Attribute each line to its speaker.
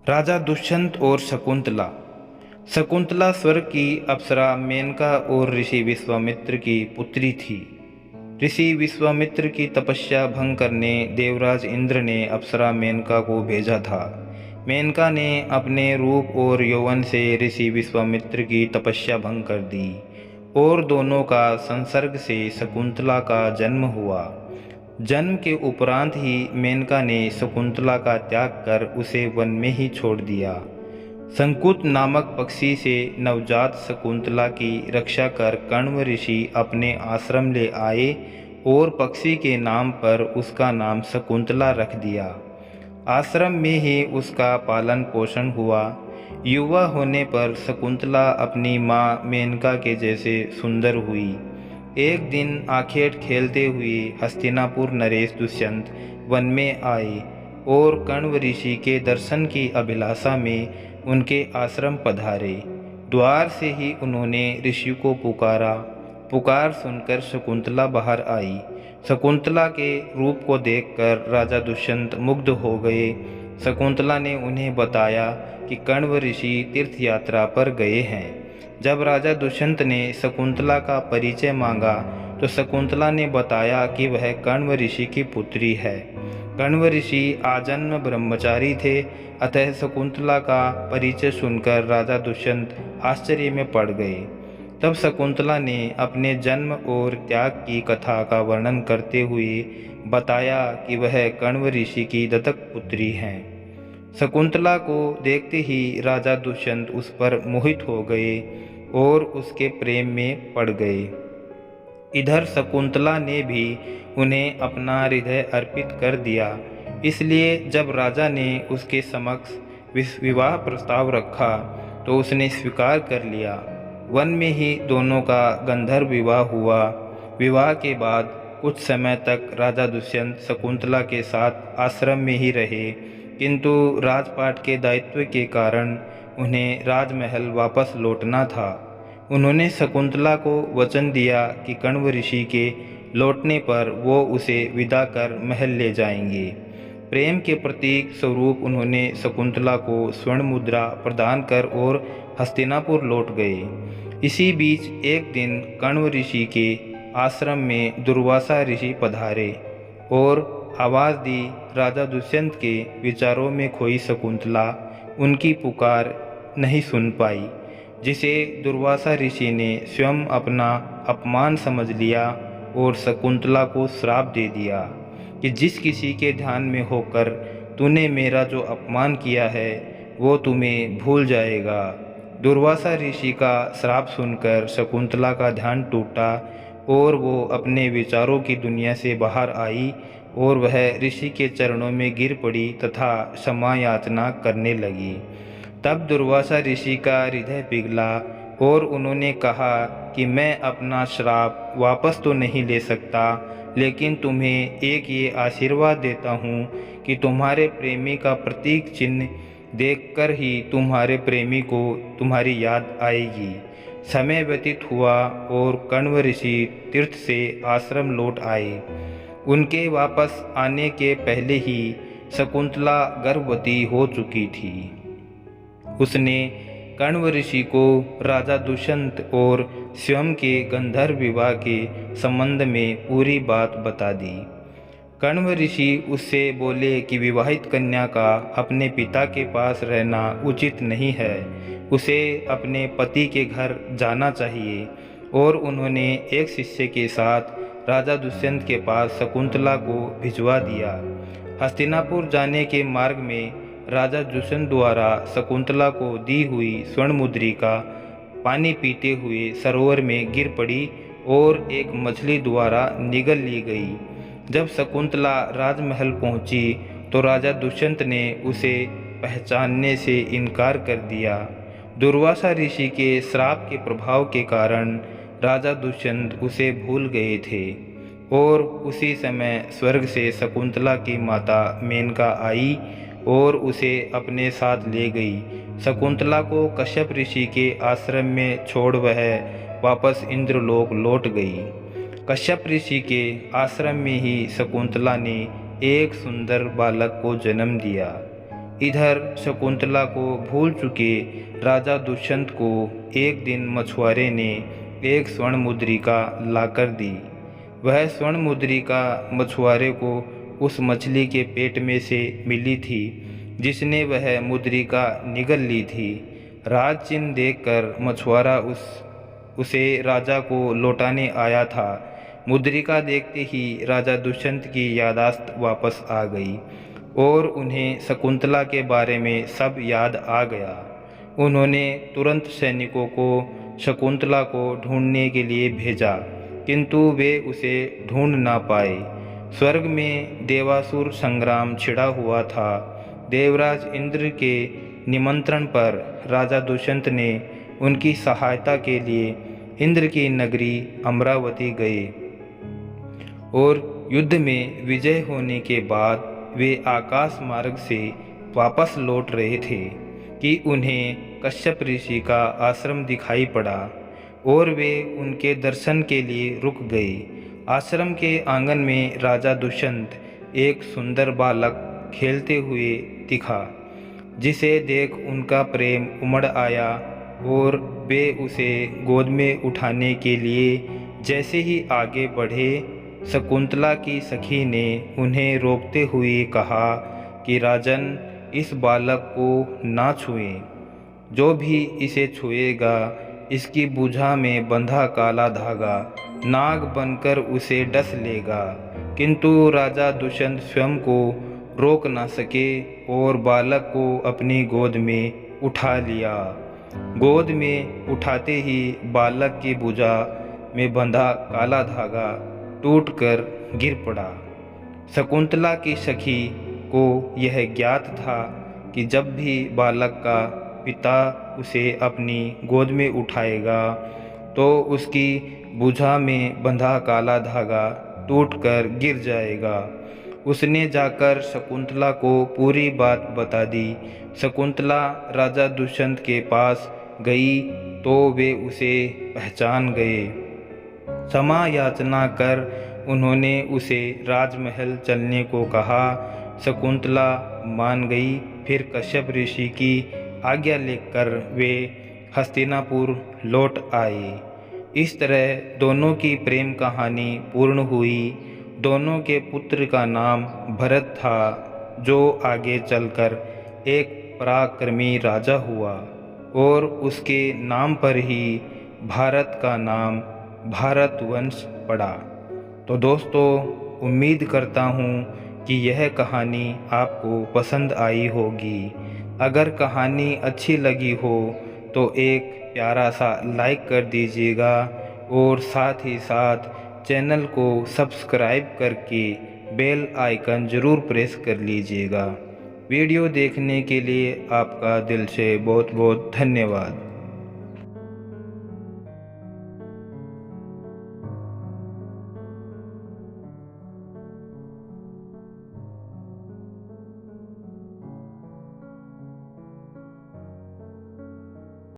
Speaker 1: राजा दुष्यंत और शकुंतला। शकुंतला स्वर्ग की अप्सरा मेनका और ऋषि विश्वामित्र की पुत्री थी। ऋषि विश्वामित्र की तपस्या भंग करने देवराज इंद्र ने अप्सरा मेनका को भेजा था। मेनका ने अपने रूप और यौवन से ऋषि विश्वामित्र की तपस्या भंग कर दी और दोनों का संसर्ग से शकुंतला का जन्म हुआ। जन्म के उपरांत ही मेनका ने शकुंतला का त्याग कर उसे वन में ही छोड़ दिया। संकुत नामक पक्षी से नवजात शकुंतला की रक्षा कर कण्व ऋषि अपने आश्रम ले आए और पक्षी के नाम पर उसका नाम शकुंतला रख दिया। आश्रम में ही उसका पालन पोषण हुआ। युवा होने पर शकुंतला अपनी माँ मेनका के जैसे सुंदर हुई। एक दिन आखेट खेलते हुए हस्तिनापुर नरेश दुष्यंत वन में आए और कण्व ऋषि के दर्शन की अभिलाषा में उनके आश्रम पधारे। द्वार से ही उन्होंने ऋषि को पुकारा। पुकार सुनकर शकुंतला बाहर आई। शकुंतला के रूप को देखकर राजा दुष्यंत मुग्ध हो गए। शकुंतला ने उन्हें बताया कि कण्व ऋषि तीर्थ यात्रा पर गए हैं। जब राजा दुष्यंत ने शकुंतला का परिचय मांगा तो शकुंतला ने बताया कि वह कण्व ऋषि की पुत्री है। कण्व ऋषि आजन्म ब्रह्मचारी थे, अतः शकुंतला का परिचय सुनकर राजा दुष्यंत आश्चर्य में पड़ गए। तब शकुंतला ने अपने जन्म और त्याग की कथा का वर्णन करते हुए बताया कि वह कण्व ऋषि की दत्तक पुत्री हैं। शकुंतला को देखते ही राजा दुष्यंत उस पर मोहित हो गए और उसके प्रेम में पड़ गए। इधर शकुंतला ने भी उन्हें अपना हृदय अर्पित कर दिया। इसलिए जब राजा ने उसके समक्ष विवाह प्रस्ताव रखा तो उसने स्वीकार कर लिया। वन में ही दोनों का गंधर्व विवाह हुआ। विवाह के बाद कुछ समय तक राजा दुष्यंत शकुंतला के साथ आश्रम में ही रहे, किंतु राजपाट के दायित्व के कारण उन्हें राजमहल वापस लौटना था। उन्होंने शकुंतला को वचन दिया कि कण्व ऋषि के लौटने पर वो उसे विदा कर महल ले जाएंगे। प्रेम के प्रतीक स्वरूप उन्होंने शकुंतला को स्वर्ण मुद्रा प्रदान कर और हस्तिनापुर लौट गए। इसी बीच एक दिन कण्व ऋषि के आश्रम में दुर्वासा ऋषि पधारे और आवाज़ दी। राजा दुष्यंत के विचारों में खोई शकुंतला उनकी पुकार नहीं सुन पाई, जिसे दुर्वासा ऋषि ने स्वयं अपना अपमान समझ लिया और शकुंतला को श्राप दे दिया कि जिस किसी के ध्यान में होकर तूने मेरा जो अपमान किया है वो तुम्हें भूल जाएगा। दुर्वासा ऋषि का श्राप सुनकर शकुंतला का ध्यान टूटा और वो अपने विचारों की दुनिया से बाहर आई और वह ऋषि के चरणों में गिर पड़ी तथा क्षमा याचना करने लगी। तब दुर्वासा ऋषि का हृदय पिघला और उन्होंने कहा कि मैं अपना श्राप वापस तो नहीं ले सकता, लेकिन तुम्हें एक ये आशीर्वाद देता हूँ कि तुम्हारे प्रेमी का प्रतीक चिन्ह देखकर ही तुम्हारे प्रेमी को तुम्हारी याद आएगी। समय व्यतीत हुआ और कण्व ऋषि तीर्थ से आश्रम लौट आए। उनके वापस आने के पहले ही शकुंतला गर्भवती हो चुकी थी। उसने कण्व ऋषि को राजा दुष्यंत और स्वयं के गंधर्व विवाह के संबंध में पूरी बात बता दी। कण्व ऋषि उससे बोले कि विवाहित कन्या का अपने पिता के पास रहना उचित नहीं है, उसे अपने पति के घर जाना चाहिए। और उन्होंने एक शिष्य के साथ राजा दुष्यंत के पास शकुंतला को भिजवा दिया। हस्तिनापुर जाने के मार्ग में राजा दुष्यंत द्वारा शकुंतला को दी हुई स्वर्ण मुद्रिका पानी पीते हुए सरोवर में गिर पड़ी और एक मछली द्वारा निगल ली गई। जब शकुंतला राजमहल पहुंची तो राजा दुष्यंत ने उसे पहचानने से इनकार कर दिया। दुर्वासा ऋषि के श्राप के प्रभाव के कारण राजा दुष्यंत उसे भूल गए थे और उसी समय स्वर्ग से शकुंतला की माता मेनका आई और उसे अपने साथ ले गई। शकुंतला को कश्यप ऋषि के आश्रम में छोड़ वह वापस इंद्रलोक लौट गई। कश्यप ऋषि के आश्रम में ही शकुंतला ने एक सुंदर बालक को जन्म दिया। इधर शकुंतला को भूल चुके राजा दुष्यंत को एक दिन मछुआरे ने एक स्वर्ण मुद्रिका लाकर दी। वह स्वर्ण मुद्रिका मछुआरे को उस मछली के पेट में से मिली थी जिसने वह मुद्रिका निगल ली थी। राज चिन्ह देखकर मछुआरा उसे राजा को लौटाने आया था। मुद्रिका देखते ही राजा दुष्यंत की यादाश्त वापस आ गई और उन्हें शकुंतला के बारे में सब याद आ गया। उन्होंने तुरंत सैनिकों को शकुंतला को ढूंढने के लिए भेजा, किंतु वे उसे ढूंढ ना पाए। स्वर्ग में देवासुर संग्राम छिड़ा हुआ था। देवराज इंद्र के निमंत्रण पर राजा दुष्यंत ने उनकी सहायता के लिए इंद्र की नगरी अमरावती गए और युद्ध में विजय होने के बाद वे आकाश मार्ग से वापस लौट रहे थे कि उन्हें कश्यप ऋषि का आश्रम दिखाई पड़ा और वे उनके दर्शन के लिए रुक गए। आश्रम के आंगन में राजा दुष्यंत एक सुंदर बालक खेलते हुए दिखा, जिसे देख उनका प्रेम उमड़ आया और वे उसे गोद में उठाने के लिए जैसे ही आगे बढ़े, शकुंतला की सखी ने उन्हें रोकते हुए कहा कि राजन, इस बालक को ना छुएं। जो भी इसे छुएगा इसकी भुजा में बंधा काला धागा नाग बनकर उसे डस लेगा। किंतु राजा दुष्यंत स्वयं को रोक न सके और बालक को अपनी गोद में उठा लिया। गोद में उठाते ही बालक की भुजा में बंधा काला धागा टूटकर गिर पड़ा। शकुंतला की सखी को यह ज्ञात था कि जब भी बालक का पिता उसे अपनी गोद में उठाएगा तो उसकी भुजा में बंधा काला धागा टूटकर गिर जाएगा। उसने जाकर शकुंतला को पूरी बात बता दी। शकुंतला राजा दुष्यंत के पास गई तो वे उसे पहचान गए। क्षमा याचना कर उन्होंने उसे राजमहल चलने को कहा। शकुंतला मान गई। फिर कश्यप ऋषि की आज्ञा लेकर वे हस्तिनापुर लौट आए। इस तरह दोनों की प्रेम कहानी पूर्ण हुई। दोनों के पुत्र का नाम भरत था, जो आगे चलकर एक पराक्रमी राजा हुआ और उसके नाम पर ही भारत का नाम भारतवंश पड़ा। तो दोस्तों, उम्मीद करता हूँ कि यह कहानी आपको पसंद आई होगी। अगर कहानी अच्छी लगी हो तो एक प्यारा सा लाइक कर दीजिएगा और साथ ही साथ चैनल को सब्सक्राइब करके बेल आइकन ज़रूर प्रेस कर लीजिएगा। वीडियो देखने के लिए आपका दिल से बहुत बहुत धन्यवाद।